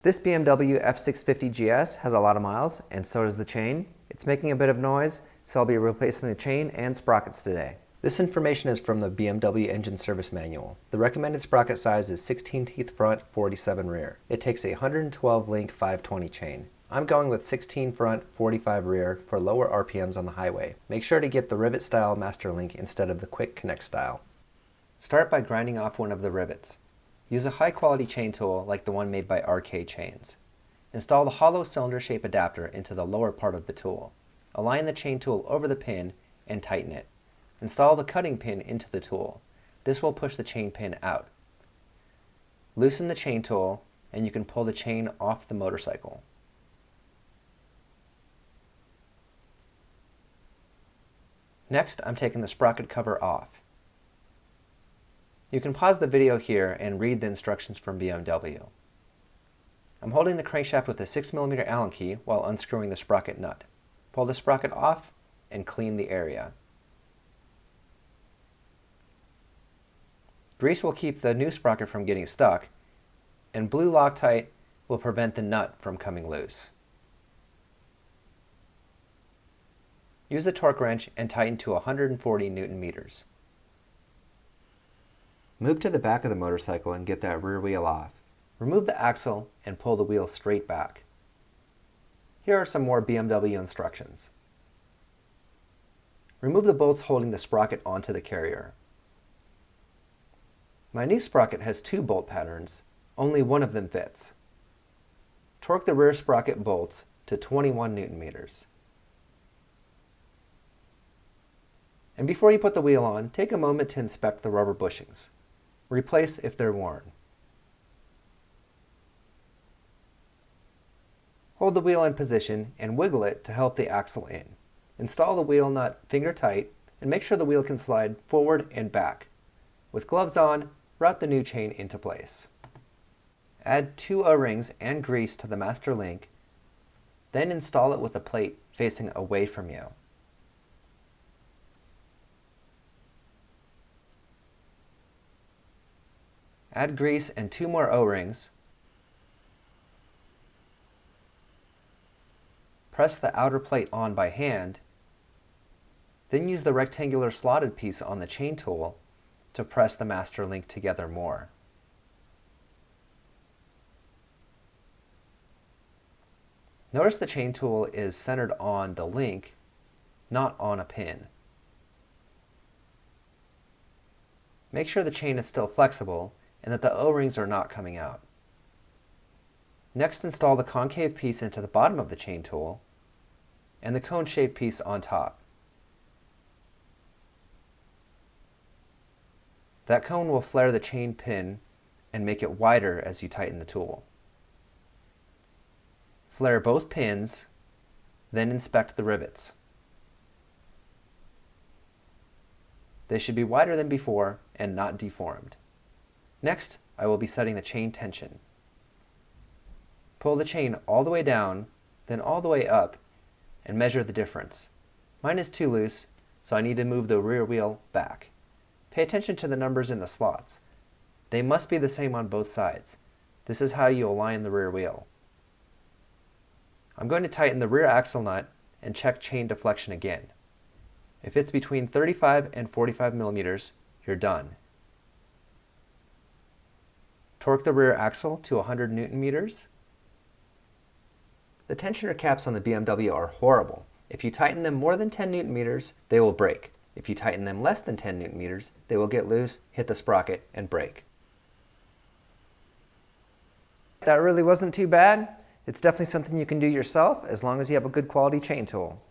This BMW F-650GS has a lot of miles, and so does the chain. It's making a bit of noise, so I'll be replacing the chain and sprockets today. This information is from the BMW engine service manual. The recommended sprocket size is 16 teeth front, 47 rear. It takes a 112 link 520 chain. I'm going with 16 front, 45 rear for lower RPMs on the highway. Make sure to get the rivet style master link instead of the quick connect style. Start by grinding off one of the rivets. Use a high quality chain tool like the one made by RK Chains. Install the hollow cylinder shape adapter into the lower part of the tool. Align the chain tool over the pin and tighten it. Install the cutting pin into the tool. This will push the chain pin out. Loosen the chain tool and you can pull the chain off the motorcycle. Next, I'm taking the sprocket cover off. You can pause the video here and read the instructions from BMW. I'm holding the crankshaft with a 6mm Allen key while unscrewing the sprocket nut. Pull the sprocket off and clean the area. Grease will keep the new sprocket from getting stuck, and blue Loctite will prevent the nut from coming loose. Use a torque wrench and tighten to 140 Nm. Move to the back of the motorcycle and get that rear wheel off. Remove the axle and pull the wheel straight back. Here are some more BMW instructions. Remove the bolts holding the sprocket onto the carrier. My new sprocket has 2 bolt patterns. Only one of them fits. Torque the rear sprocket bolts to 21 Nm. And before you put the wheel on, take a moment to inspect the rubber bushings. Replace if they're worn. Hold the wheel in position and wiggle it to help the axle in. Install the wheel nut finger tight and make sure the wheel can slide forward and back. With gloves on, route the new chain into place. Add 2 O-rings and grease to the master link, then install it with a plate facing away from you. Add grease and 2 more O-rings. Press the outer plate on by hand, then use the rectangular slotted piece on the chain tool to press the master link together more. Notice the chain tool is centered on the link, not on a pin. Make sure the chain is still flexible and that the O-rings are not coming out. Next, install the concave piece into the bottom of the chain tool and the cone-shaped piece on top. That cone will flare the chain pin and make it wider as you tighten the tool. Flare both pins, then inspect the rivets. They should be wider than before and not deformed. Next, I will be setting the chain tension. Pull the chain all the way down, then all the way up, and measure the difference. Mine is too loose, so I need to move the rear wheel back. Pay attention to the numbers in the slots. They must be the same on both sides. This is how you align the rear wheel. I'm going to tighten the rear axle nut and check chain deflection again. If it's between 35 and 45 millimeters, you're done. Torque the rear axle to 100 Nm. The tensioner caps on the BMW are horrible. If you tighten them more than 10 Nm, they will break. If you tighten them less than 10 Nm, they will get loose, hit the sprocket, and break. That really wasn't too bad. It's definitely something you can do yourself as long as you have a good quality chain tool.